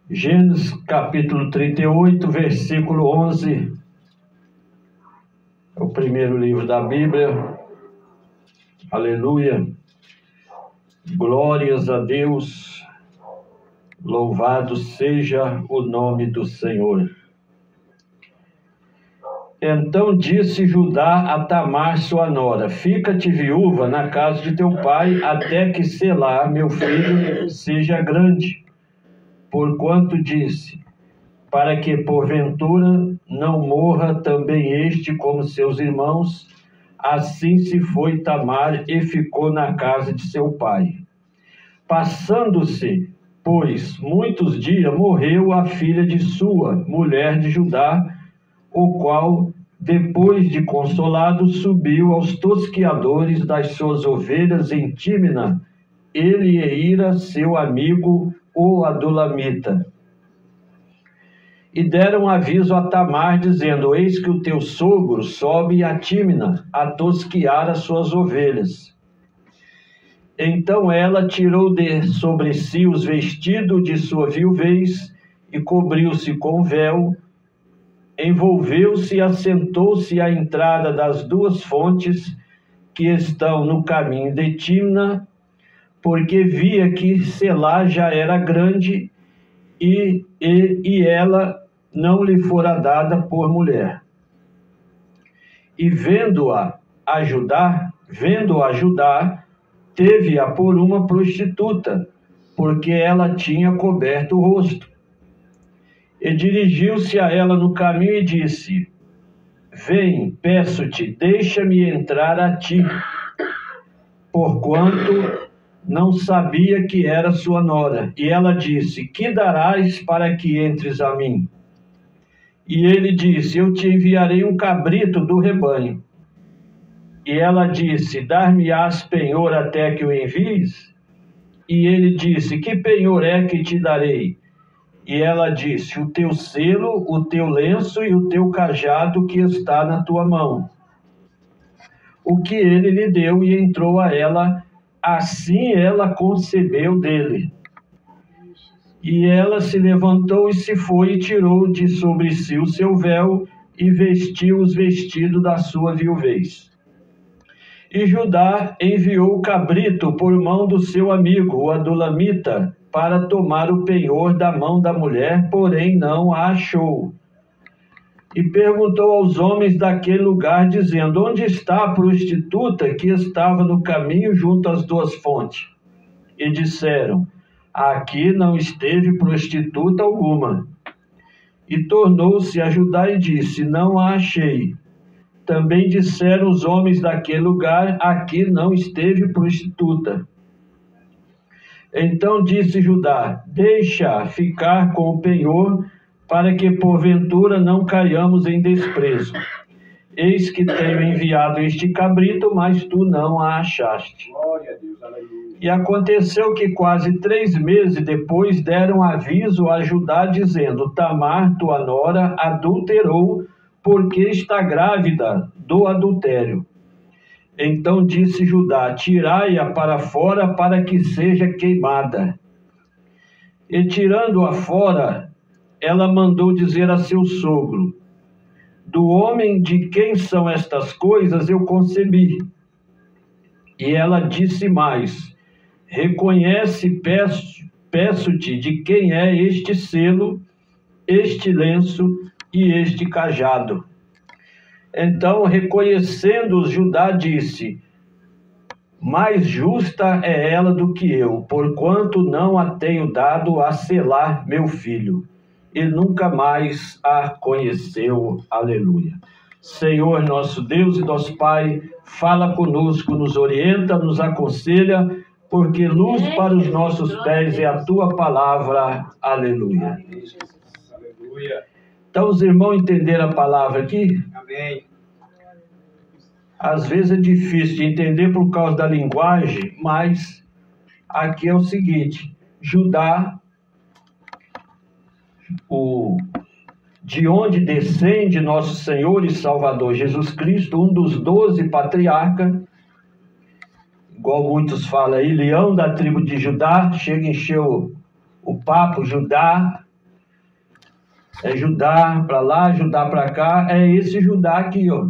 Gênesis capítulo 38, versículo 11. É o primeiro livro da Bíblia. Aleluia. Glórias a Deus. Louvado seja o nome do Senhor. Então disse Judá a Tamar, sua nora: fica-te viúva na casa de teu pai, até que Selá, meu filho, seja grande. Porquanto disse: para que porventura não morra também este como seus irmãos. Assim se foi Tamar e ficou na casa de seu pai. Passando-se, pois, muitos dias, morreu a filha de sua, mulher de Judá, o qual, depois de consolado, subiu aos tosquiadores das suas ovelhas em Tímina, ele e Ira, seu amigo, o adulamita. E deram aviso a Tamar, dizendo: eis que o teu sogro sobe a Tímina, a tosquiar as suas ovelhas. Então ela tirou de sobre si os vestidos de sua viuvez, e cobriu-se com véu, envolveu-se e assentou-se à entrada das duas fontes que estão no caminho de Tímina, porque via que Selá já era grande, e ela não lhe fora dada por mulher. E vendo-a ajudar, teve-a por uma prostituta, porque ela tinha coberto o rosto. E dirigiu-se a ela no caminho e disse: vem, peço-te, deixa-me entrar a ti, porquanto não sabia que era sua nora. E ela disse: que darás para que entres a mim? E ele disse: eu te enviarei um cabrito do rebanho. E ela disse: dar-me-ás penhor até que o envies? E ele disse: que penhor é que te darei? E ela disse: o teu selo, o teu lenço e o teu cajado que está na tua mão. O que ele lhe deu, e entrou a ela. Assim ela concebeu dele. E ela se levantou e se foi, e tirou de sobre si o seu véu, e vestiu os vestidos da sua viuvez. E Judá enviou o cabrito por mão do seu amigo, o adulamita, para tomar o penhor da mão da mulher, porém não a achou. E perguntou aos homens daquele lugar, dizendo: onde está a prostituta que estava no caminho junto às duas fontes? E disseram: aqui não esteve prostituta alguma. E tornou-se a Judá e disse: não a achei. Também disseram os homens daquele lugar: aqui não esteve prostituta. Então disse Judá: deixa ficar com o penhor, para que porventura não caiamos em desprezo. Eis que tenho enviado este cabrito, mas tu não a achaste. Glória a Deus, aleluia. E aconteceu que quase 3 meses depois deram aviso a Judá, dizendo: Tamar, tua nora, adulterou, porque está grávida do adultério. Então disse Judá: tirai-a para fora, para que seja queimada. E tirando-a fora, ela mandou dizer a seu sogro: do homem de quem são estas coisas eu concebi. E ela disse mais: reconhece, peço-te, de quem é este selo, este lenço e este cajado. Então, reconhecendo-os, Judá disse: mais justa é ela do que eu, porquanto não a tenho dado a Selá, meu filho. E nunca mais a conheceu. Aleluia. Senhor, nosso Deus e nosso Pai, fala conosco, nos orienta, nos aconselha, porque luz para os nossos pés é a tua palavra. Aleluia. Aleluia. Então, os irmãos entenderam a palavra aqui? Amém. Às vezes é difícil de entender por causa da linguagem, mas aqui é o seguinte: Judá, de onde descende nosso Senhor e Salvador Jesus Cristo, um dos 12 patriarcas, igual muitos falam aí, leão da tribo de Judá, chega a encher o papo, Judá, É Judá para lá, Judá para cá. É esse Judá aqui, ó,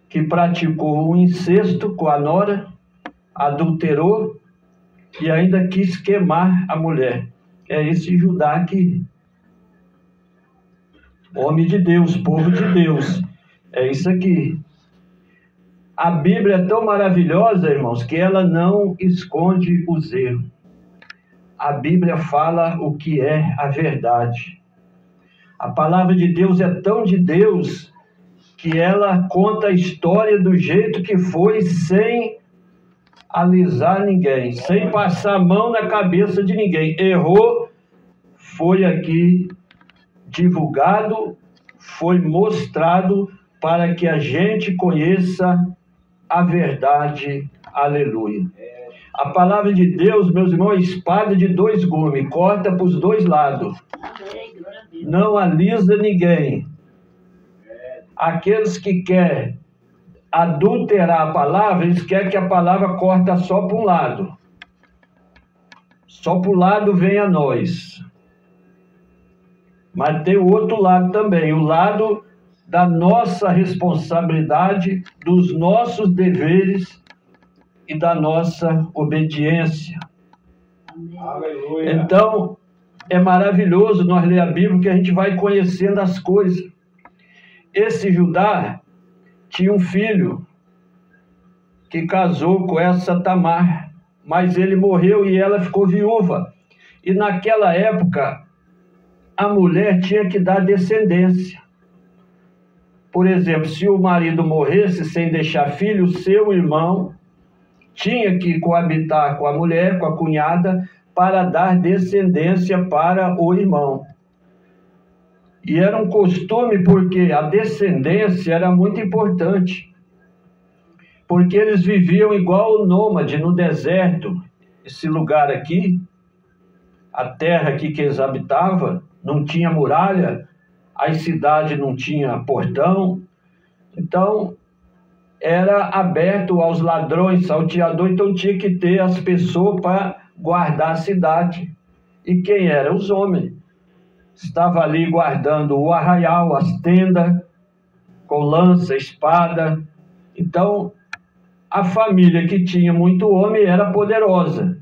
que praticou um incesto com a nora, adulterou e ainda quis queimar a mulher. É esse Judá aqui. Homem de Deus, povo de Deus. É isso aqui. A Bíblia é tão maravilhosa, irmãos, que ela não esconde os erros. A Bíblia fala o que é a verdade. A palavra de Deus é tão de Deus que ela conta a história do jeito que foi, sem alisar ninguém, sem passar a mão na cabeça de ninguém. Errou, foi aqui divulgado, foi mostrado para que a gente conheça a verdade. Aleluia. A palavra de Deus, meus irmãos, é espada de dois gumes, corta para os dois lados. Não alisa ninguém. Aqueles que querem adulterar a palavra, eles querem que a palavra corta só para um lado. Só para o lado vem a nós. Mas tem o outro lado também, o lado da nossa responsabilidade, dos nossos deveres e da nossa obediência. Aleluia. Então, é maravilhoso nós ler a Bíblia, que a gente vai conhecendo as coisas. Esse Judá tinha um filho que casou com essa Tamar, mas ele morreu e ela ficou viúva. E naquela época, a mulher tinha que dar descendência. Por exemplo, se o marido morresse sem deixar filho, o seu irmão tinha que coabitar com a mulher, com a cunhada, para dar descendência para o irmão. E era um costume porque a descendência era muito importante. Porque eles viviam igual o nômade no deserto. Esse lugar aqui, a terra aqui que eles habitavam, não tinha muralha, as cidades não tinham portão. Então, era aberto aos ladrões, salteadores, então tinha que ter as pessoas para guardar a cidade. E quem eram? Os homens. Estava ali guardando o arraial, as tendas, com lança, espada. Então, a família que tinha muito homem era poderosa.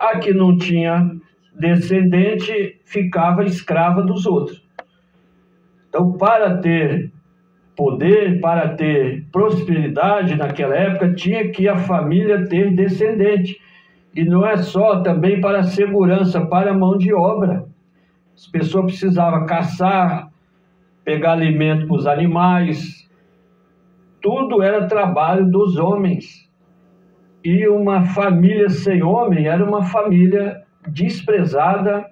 A que não tinha descendente ficava escrava dos outros. Então, para ter poder, para ter prosperidade naquela época, tinha que a família ter descendente. E não é só também para segurança, para a mão de obra. As pessoas precisavam caçar, pegar alimento para os animais. Tudo era trabalho dos homens. E uma família sem homem era uma família desprezada.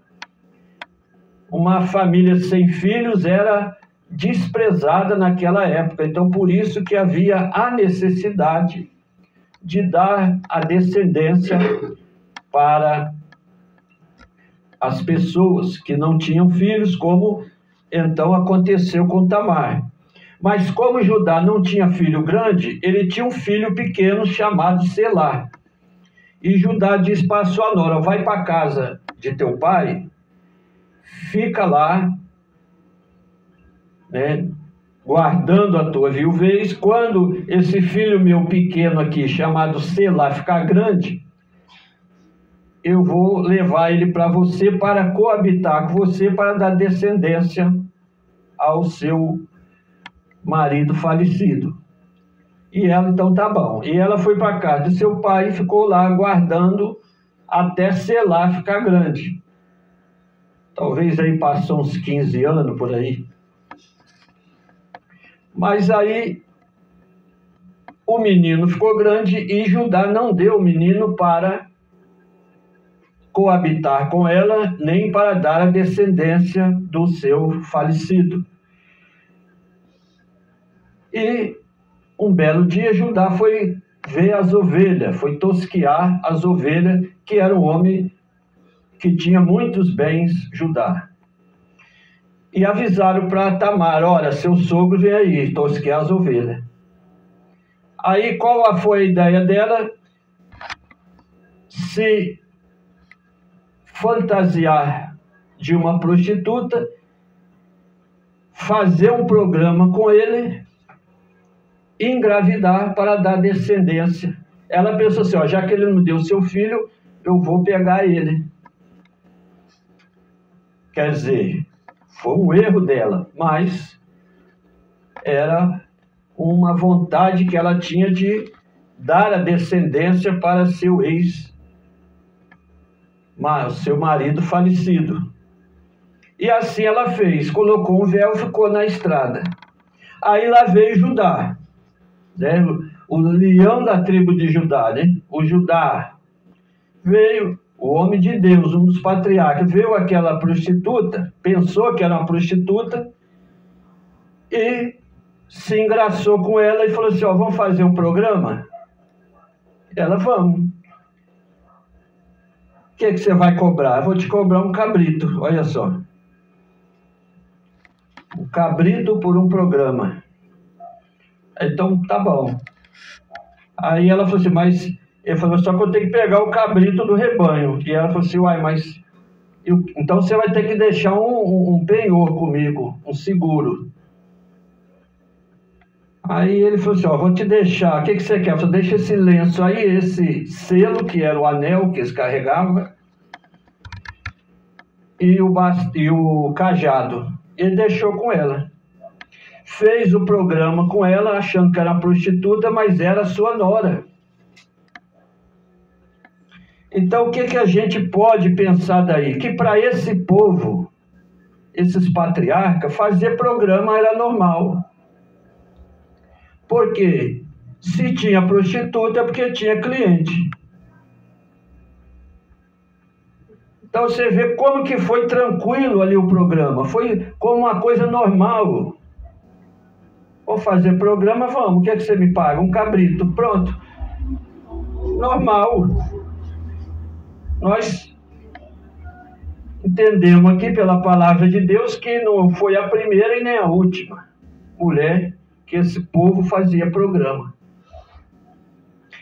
Uma família sem filhos era desprezada naquela época. Então, por isso que havia a necessidade de dar a descendência para as pessoas que não tinham filhos, como então aconteceu com Tamar. Mas como Judá não tinha filho grande, ele tinha um filho pequeno chamado Selá. E Judá disse para a sua nora: vai para a casa de teu pai, fica lá, né, guardando a tua viuvez. Quando esse filho meu pequeno aqui, chamado Selá, ficar grande, eu vou levar ele para você, para coabitar com você, para dar descendência ao seu marido falecido. E ela, então, tá bom. E ela foi para casa de seu pai e ficou lá guardando até Selá ficar grande. Talvez aí passou uns 15 anos por aí. Mas aí o menino ficou grande e Judá não deu o menino para coabitar com ela, nem para dar a descendência do seu falecido. E um belo dia Judá foi ver as ovelhas, foi tosquear as ovelhas, que era um homem que tinha muitos bens, Judá. E avisaram para Tamar: olha, seu sogro vem aí tosquear as ovelhas. Aí qual foi a ideia dela? Se fantasiar de uma prostituta, fazer um programa com ele, engravidar para dar descendência. Ela pensou assim, ó, já que ele não deu seu filho, eu vou pegar ele. Quer dizer, foi um erro dela, mas era uma vontade que ela tinha de dar a descendência para seu seu marido falecido. E assim ela fez, colocou um véu e ficou na estrada. Aí lá veio Judá, né? O leão da tribo de Judá, né? O Judá. Veio o homem de Deus, um dos patriarcas, viu aquela prostituta, pensou que era uma prostituta e se engraçou com ela e falou assim, ó, vamos fazer um programa? Ela, vamos. O que você vai cobrar? Eu vou te cobrar um cabrito, olha só. Um cabrito por um programa. Então, tá bom. Aí ela falou assim, mas... Ele falou, só que eu tenho que pegar o cabrito do rebanho. E ela falou assim, uai, mas... então você vai ter que deixar um penhor comigo, um seguro. Aí ele falou assim, ó, vou te deixar, o que você quer? Eu falei, deixa esse lenço aí, esse selo, que era o anel que eles carregavam, e o cajado. Ele deixou com ela. Fez o programa com ela, achando que era uma prostituta, mas era sua nora. Então, o que a gente pode pensar daí? Que para esse povo, esses patriarcas, fazer programa era normal. Porque se tinha prostituta é porque tinha cliente. Então, você vê como que foi tranquilo ali o programa. Foi como uma coisa normal. Vou fazer programa, vamos. O que você me paga? Um cabrito. Pronto. Normal. Nós entendemos aqui pela palavra de Deus que não foi a primeira e nem a última mulher que esse povo fazia programa.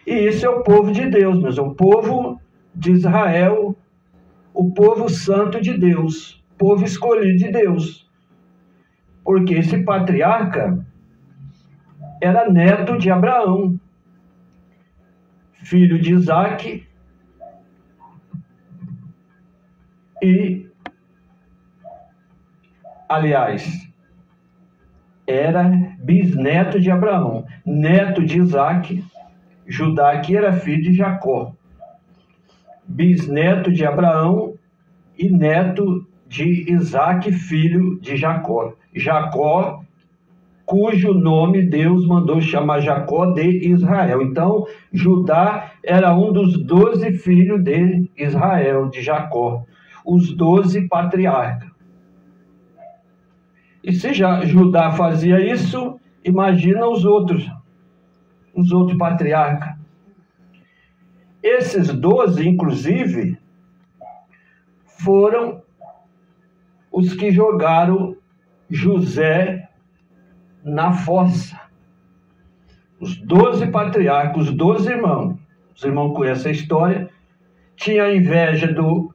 E isso é o povo de Deus, mas o povo de Israel, o povo santo de Deus, o povo escolhido de Deus. Porque esse patriarca era neto de Abraão, filho de Isaque, e, aliás, era bisneto de Abraão, neto de Isaque, Judá que era filho de Jacó, bisneto de Abraão e neto de Isaque, filho de Jacó. Jacó, cujo nome Deus mandou chamar Jacó de Israel. Então, Judá era um dos 12 filhos de Israel, de Jacó. Os 12 patriarcas. E se já Judá fazia isso, imagina os outros patriarcas. Esses 12, inclusive, foram os que jogaram José na fossa. Os 12 patriarcas, os 12 irmãos. Os irmãos conhecem a história. Tinha inveja do